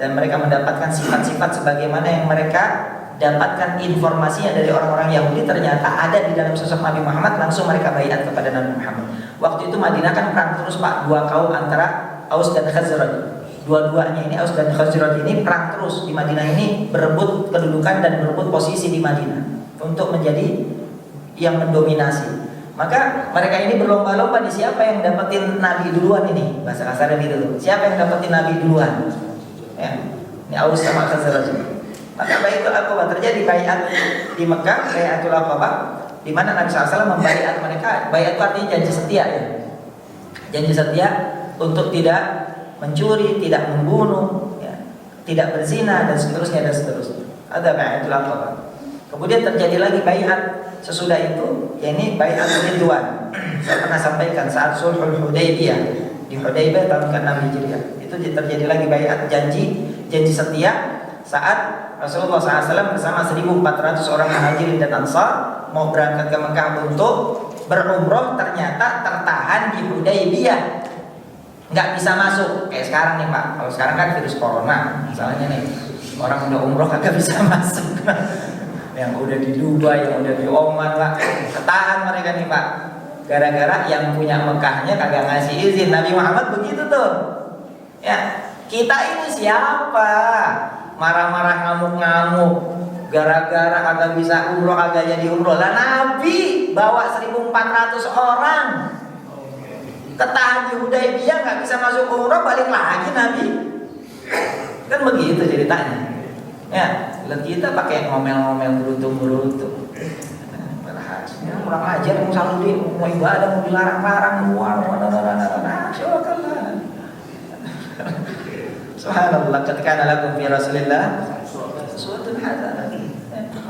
dan mereka mendapatkan sifat-sifat sebagaimana yang mereka dapatkan informasinya dari orang-orang Yahudi, ternyata ada di dalam sosok Nabi Muhammad. Langsung mereka baiat kepada Nabi Muhammad. Waktu itu Madinah kan perang terus Pak, dua kaum antara Aus dan Khazraj. Dua-duanya ini, Aus dan Khazraj ini perang terus di Madinah ini, berebut kedudukan dan berebut posisi di Madinah untuk menjadi yang mendominasi. Maka mereka ini berlomba-lomba di siapa yang dapetin Nabi duluan ini. Bahasa kasarnya gitu. Siapa yang dapetin Nabi duluan? Ya. Ini Aus sama Khazraj. Maka Bai'atul Aqabah terjadi baiat di Mekah, Bai'atul Aqabah, di mana Nabi SAW membaiat mereka. Baiat itu artinya janji setia ya. Janji setia untuk tidak mencuri, tidak membunuh, ya, tidak berzina dan seterusnya dan seterusnya. Ada bai'atul aqabah. Kemudian terjadi lagi bai'at sesudah itu, yakni bai'atul ridwan. Saya pernah sampaikan saat sulhul Hudaybiyah di Hudaybiyah tahun ke-6 Hijriah. Itu terjadi lagi bai'at janji setia saat Rasulullah SAW bersama 1.400 orang muhajirin dan ansar mau berangkat ke Mekah untuk berumroh, ternyata tertahan di Hudaybiyah, nggak bisa masuk. Kayak sekarang nih Pak, kalau sekarang kan virus corona misalnya nih, orang udah umroh kagak bisa masuk. Yang udah di Dubai, yang udah di Oman Pak, ketahan mereka nih Pak, gara-gara yang punya Mekahnya kagak ngasih izin. Nabi Muhammad begitu tuh. Ya, kita ini siapa? Marah-marah, ngamuk-ngamuk, gara-gara kagak bisa umroh, kagak jadi umroh. Lah Nabi bawa 1.400 orang, ketahan di Hudaybiyah, nggak bisa masuk umroh, balik lagi Nabi. Kan begitu ceritanya. Ya, kita pakai ngomel-ngomel berutung-berutung. Berhasil, kurang ajar, mau saludi, mau ibadah, mau dilarang-larang, Subhanallah, ketika lakum fi Rasulillah uswatun hasanah.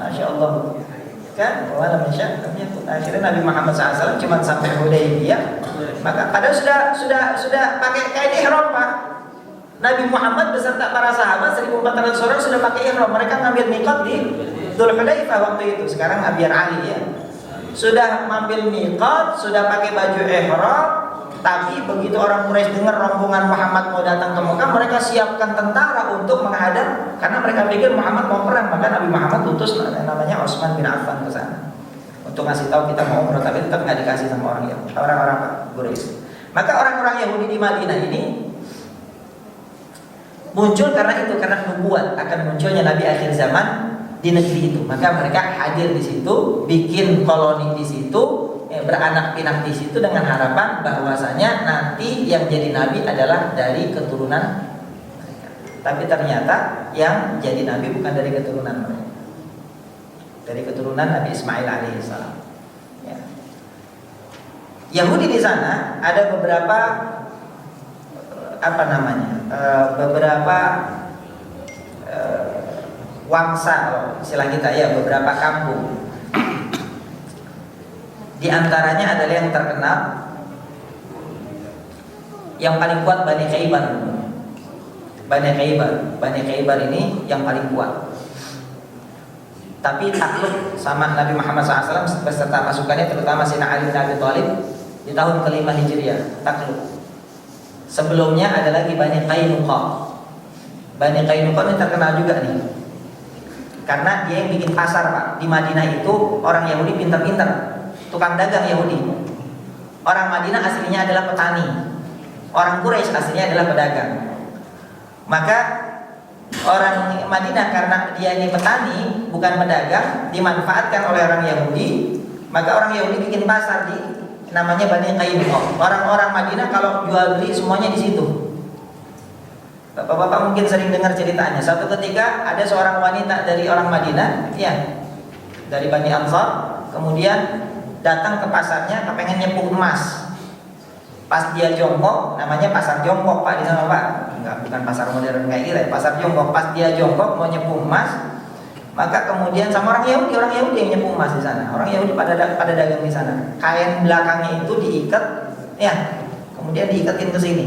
Masya Allah. Kan, wala masya Allah. Akhirnya Nabi Muhammad SAW cuma sampai Hudaybiyah, maka padahal sudah pakai kain ihram Pak. Nabi Muhammad beserta para sahabat 1.400 orang sudah pakai ihram. Mereka ngambil miqat di Dzul Hulaifah waktu itu. Sekarang biar Ali ya. Sudah ngambil miqat, sudah pakai baju ihram. Tapi begitu orang Quraisy dengar rombongan Muhammad mau datang ke Mekah, mereka siapkan tentara untuk menghadang, karena mereka pikir Muhammad mau perang. Maka Nabi Muhammad utus namanya Utsman bin Affan ke sana untuk ngasih tahu kita mau umroh, tapi tetap nggak dikasih sama orang-orang Quraisy. Maka orang-orang Yahudi di Madinah ini muncul karena itu, karena nubuat akan munculnya Nabi akhir zaman di negeri itu. Maka mereka hadir di situ, bikin koloni di situ, beranak pinak di situ dengan harapan bahwasanya nanti yang jadi nabi adalah dari keturunan mereka. Tapi ternyata yang jadi nabi bukan dari keturunan mereka, dari keturunan Nabi Ismail alaihissalam. Ya. Yahudi di sana ada beberapa beberapa wangsa, istilah kita ya, beberapa kampung. Di antaranya adalah yang terkenal, yang paling kuat Bani Khaybar. Bani Khaybar ini yang paling kuat. Tapi takluk sama Nabi Muhammad SAW beserta pasukannya, terutama Sayyidina Ali bin Abi Thalib di tahun ke-5 Hijriah, takluk. Sebelumnya ada lagi Bani Qainuqa. Bani Qainuqa ini terkenal juga nih, karena dia yang bikin pasar Pak. Di Madinah itu orang Yahudi pintar-pintar, tukang dagang Yahudi. Orang Madinah aslinya adalah petani, orang Quraisy aslinya adalah pedagang. Maka orang Madinah karena dia ini petani bukan pedagang, dimanfaatkan oleh orang Yahudi. Maka orang Yahudi bikin pasar di namanya Bani Qainuqa. Orang-orang Madinah kalau jual beli semuanya di situ. Bapak-bapak mungkin sering dengar ceritanya. Suatu ketika ada seorang wanita dari orang Madinah, ya, dari Bani Ansar, kemudian datang ke pasarnya, kepengen nyepuh emas. Pas dia jongkok, namanya pasar jongkok Pak di sana Pak. Enggak, bukan pasar modern kayak gitu, pasar jongkok. Pas dia jongkok mau nyepuh emas, maka kemudian sama orang Yahudi yang nyepuh emas di sana. Orang Yahudi pada dagang di sana. Kain belakangnya itu diikat, ya, kemudian diikatin ke sini.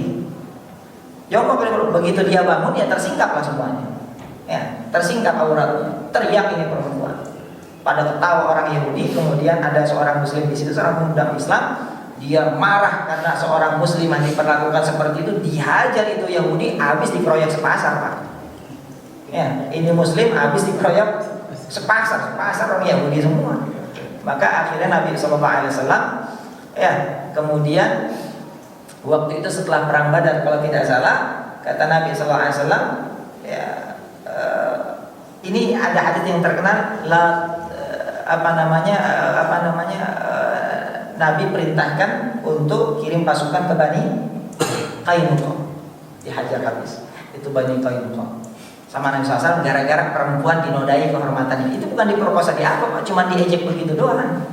Jongkok, begitu dia bangun, ya tersingkap lah semuanya. Ya, tersingkap auratnya. Teriak ini perempuan. Pada ketawa orang Yahudi. Kemudian ada seorang Muslim di situ, seorang pemuda Islam. Dia marah karena seorang Muslimah diperlakukan seperti itu. Dihajar itu Yahudi, habis dikeroyok sepasar Pak. Ya, ini Muslim habis dikeroyok sepasar orang Yahudi semua. Maka akhirnya Nabi SAW, ya, kemudian waktu itu setelah perang Badar kalau tidak salah, kata Nabi SAW, ya, ini ada hadits yang terkenal, Nabi perintahkan untuk kirim pasukan ke Bani Qainuqa, dihajar habis. Itu Bani Qainuqa sama Nabi SAW gara-gara perempuan dinodai kehormatannya. Itu bukan diperkosa di apa Pak, cuma diejek begitu doang.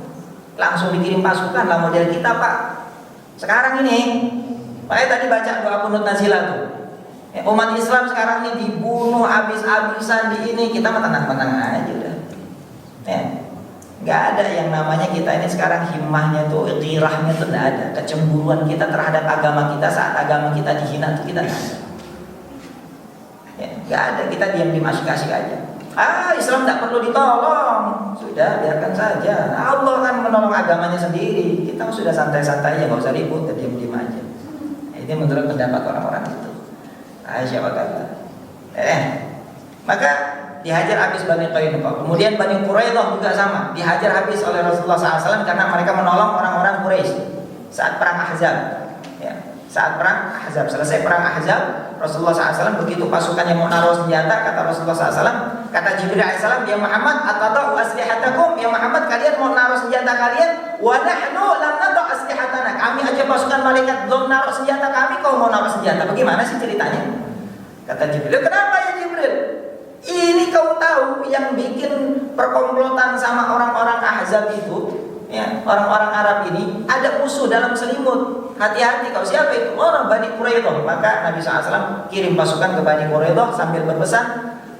Langsung dikirim pasukan lah model kita Pak. Sekarang ini, makanya tadi baca doa kunut nazilah tuh. Umat Islam sekarang ini dibunuh habis-habisan di ini, kita mah tenang-tenang aja udah. Ya. Nggak ada yang namanya kita ini sekarang himmahnya tuh, ghirahnya tuh nggak ada. Kecemburuan kita terhadap agama kita saat agama kita dihina tuh kita nggak ada. Ya, nggak ada, kita diam-diam asyik-asyik aja. Islam tak perlu ditolong, sudah biarkan saja. Allah kan menolong agamanya sendiri. Kita sudah santai-santai aja, nggak usah ribut, diam-diam aja. Ini menurut pendapat orang-orang itu. Siapa kata? Maka dihajar habis Bani Qainuqa. Kemudian Bani Quraidah juga sama, dihajar habis oleh Rasulullah SAW karena mereka menolong orang-orang Quraisy saat perang Ahzab. Ya, saat perang Ahzab, selesai perang Ahzab, Rasulullah SAW begitu pasukannya mau naruh senjata, kata Rasulullah SAW, kata Jibril AS, ya Muhammad, atadau aslihatakum, ya Muhammad, kalian mau naruh senjata kalian, wa nahnu lam nadau aslihatana, kami aja pasukan malaikat belum naruh senjata kami, kau mau naruh senjata, bagaimana sih ceritanya? Kata Jibril, kenapa ya Jibril? Ini kau tahu yang bikin perkomplotan sama orang-orang Ahzab itu, ya, orang-orang Arab ini ada musuh dalam selimut. Hati-hati kau, siapa itu? Orang Bani Quraidah. Maka Nabi SAW kirim pasukan ke Bani Quraidah sambil berpesan,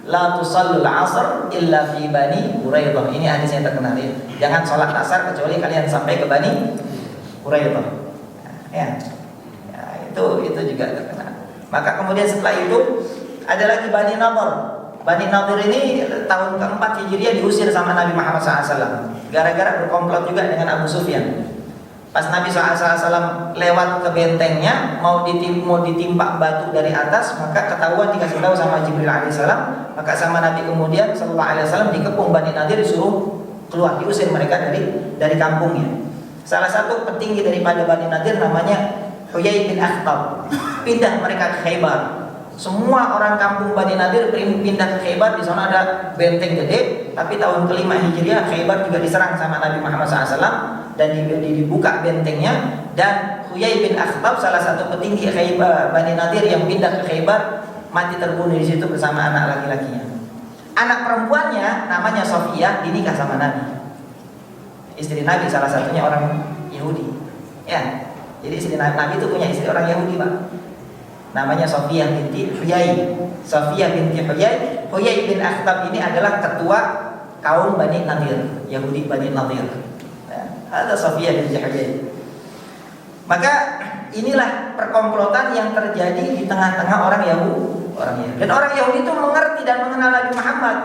la tusallul asr illa fi Bani Quraidah. Ini hadis yang terkenal ya. Jangan sholat asar kecuali kalian sampai ke Bani Quraidah. Ya, itu juga terkenal. Maka kemudian setelah itu ada lagi Bani Nadir. Bani Nadir ini tahun keempat Hijriah diusir sama Nabi Muhammad SAW gara-gara berkomplot juga dengan Abu Sufyan. Pas Nabi SAW lewat ke bentengnya mau ditimpa batu dari atas, maka ketahuan dikasih tahu sama Jibril alaihissalam. Maka sama Nabi kemudian sallallahu alaihi wasallam dikepung Bani Nadir, disuruh keluar, diusir mereka dari kampungnya. Salah satu petinggi daripada Bani Nadir namanya Huyai bin Akhtab, pindah mereka ke Khaybar. Semua orang kampung Bani Nadir pindah ke Khaybar. Di sana ada benteng gede. Tapi tahun kelima Hijriah Khaybar juga diserang sama Nabi Muhammad SAW dan dibuka bentengnya. Dan Huyai bin Akhtab, salah satu petinggi Bani Nadir yang pindah ke Khaybar, mati terbunuh di situ bersama anak laki-lakinya. Anak perempuannya namanya Sofiyah dinikah sama Nabi. Istri Nabi salah satunya orang Yahudi. Ya, jadi istri Nabi itu punya istri orang Yahudi, Pak. Namanya Sofiyah binti Huyai. Sofiyah binti Huyai. Huyai bin Akhtab ini adalah ketua kaum Bani Nadir, Yahudi Bani Nadir. Ada Sofiyah binti Huyai. Maka inilah perkomplotan yang terjadi di tengah-tengah orang Yahudi. Dan orang Yahudi itu mengerti dan mengenal Nabi Muhammad.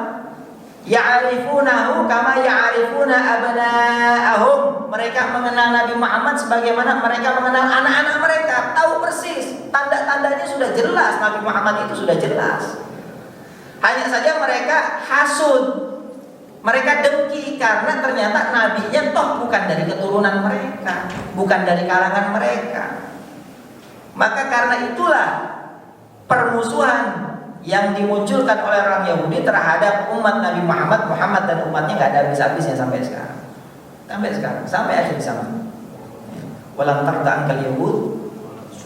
Ya'rifunahu kama ya'rifuna abna'ahum. Mereka mengenal Nabi Muhammad sebagaimana mereka mengenal anak-anak mereka. Tahu persis, tanda-tandanya sudah jelas. Nabi Muhammad itu sudah jelas. Hanya saja mereka hasud, mereka dengki karena ternyata nabinya toh bukan dari keturunan mereka, bukan dari kalangan mereka. Maka karena itulah permusuhan yang dimunculkan oleh orang Yahudi terhadap umat Nabi Muhammad dan umatnya nggak ada habis-habisnya sampai sekarang. Sampai akhir zaman. Walam tarda ankal yahud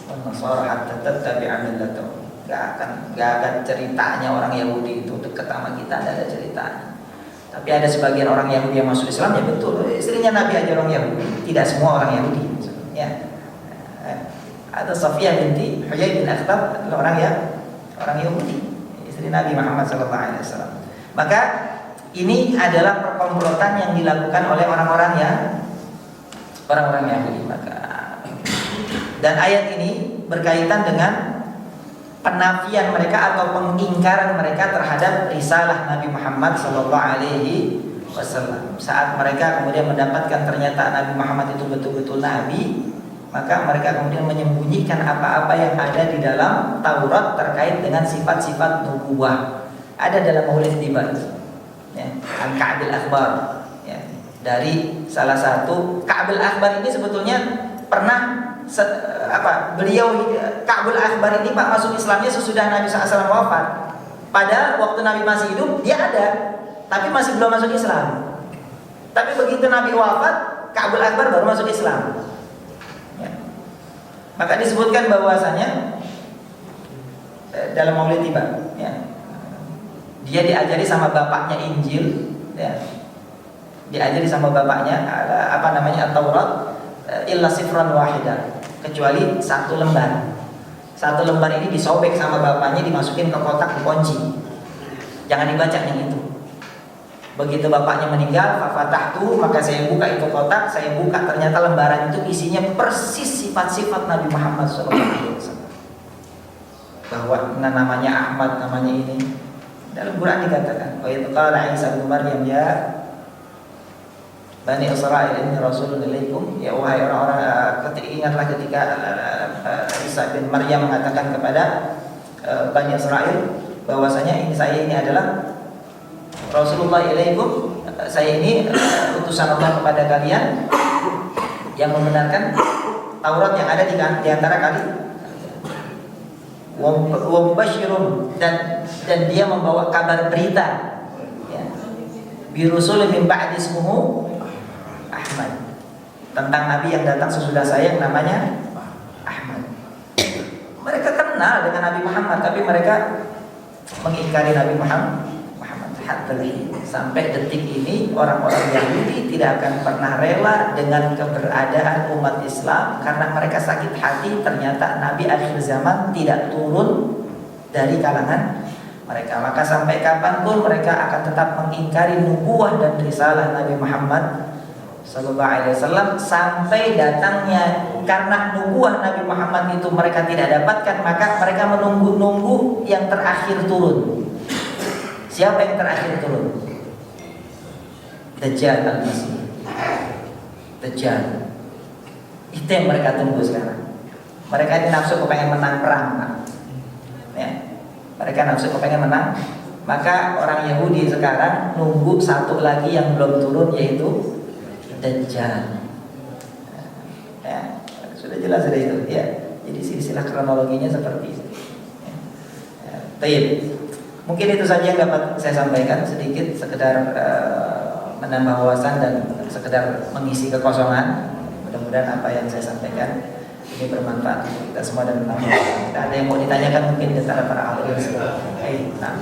wan nasara hatta tattabi'a millatahum. Gak akan ceritanya orang Yahudi itu dekat sama kita, tidak ada ceritanya. Tapi ada sebagian orang Yahudi yang masuk Islam, ya betul. Istrinya Nabi aja orang Yahudi, tidak semua orang Yahudi. Ya. Ada Sofiyah binti Huyai bin Akhtab, orang Yahudi, istri Nabi Muhammad SAW. Maka ini adalah perkomplotan yang dilakukan oleh orang-orang Yahudi. Dan ayat ini berkaitan dengan penafian mereka atau pengingkaran mereka terhadap risalah Nabi Muhammad SAW. Saat mereka kemudian mendapatkan ternyata Nabi Muhammad itu betul-betul Nabi, maka mereka kemudian menyembunyikan apa-apa yang ada di dalam Taurat terkait dengan sifat-sifat nubuwah. Ada dalam Maulid Tibat, ya, Ka'bil Akbar, ya, dari salah satu Ka'bil Akbar ini sebetulnya pernah beliau Ka'bil Akbar ini Pak masuk Islamnya sesudah Nabi SAW wafat. Padahal waktu Nabi masih hidup dia ada, tapi masih belum masuk Islam. Tapi begitu Nabi wafat, Ka'bil Akbar baru masuk Islam. Maka disebutkan bahwasanya dalam Maulid Tiba, ya, dia diajari sama bapaknya Injil, ya, diajari sama bapaknya Taurat, illa sifran wahidah, kecuali 1 lembar. 1 lembar ini disobek sama bapaknya, dimasukin ke kotak, dikunci. Jangan dibaca yang itu. Begitu bapaknya meninggal, fafatahtu, maka saya buka itu kotak, saya buka, ternyata lembaran itu isinya persis sifat-sifat Nabi Muhammad SAW. Bahwa namanya Ahmad, namanya ini. Dalam Quran dikatakan, wa idh qala Isa bin Maryam ya Bani Israil inni rasulun ilaikum, ya wahai orang-orang, ingatlah ketika Isa bin Maryam mengatakan kepada Bani Israil bahwasanya saya ini adalah Rasulullah ilaikum, saya ini utusan Allah kepada kalian yang membenarkan Taurat yang ada di antara kalian. Wa mubashshirun, dan dia membawa kabar berita, ya, bi rusulin min ba'di ismuhu Ahmad, tentang nabi yang datang sesudah saya yang namanya Ahmad. Mereka kenal dengan Nabi Muhammad, tapi mereka mengingkari Nabi Muhammad. Sampai detik ini orang-orang Yahudi tidak akan pernah rela dengan keberadaan umat Islam, karena mereka sakit hati ternyata Nabi akhir zaman tidak turun dari kalangan mereka. Maka sampai kapanpun mereka akan tetap mengingkari nubuwah dan risalah Nabi Muhammad Sallallahu Alaihi Wasallam sampai datangnya, karena nubuwah Nabi Muhammad itu mereka tidak dapatkan, maka mereka menunggu-nunggu yang terakhir turun. Siapa yang terakhir turun? Dajjal al-Masih. Dajjal. Itu yang mereka tunggu sekarang. Mereka ini nafsu kepengen menang perang, Pak. Ya. Mereka nafsu kepengen menang. Maka orang Yahudi sekarang nunggu satu lagi yang belum turun, yaitu Dajjal. Ya. Sudah jelas dari itu. Ya. Jadi silsilah kronologinya seperti itu. Ya. Baik. Mungkin itu saja yang dapat saya sampaikan, sedikit sekedar menambah wawasan dan sekedar mengisi kekosongan. Mudah-mudahan apa yang saya sampaikan ini bermanfaat untuk kita semua dan menambah wawasan. Ada yang mau ditanyakan mungkin di antara para ahli? Nah,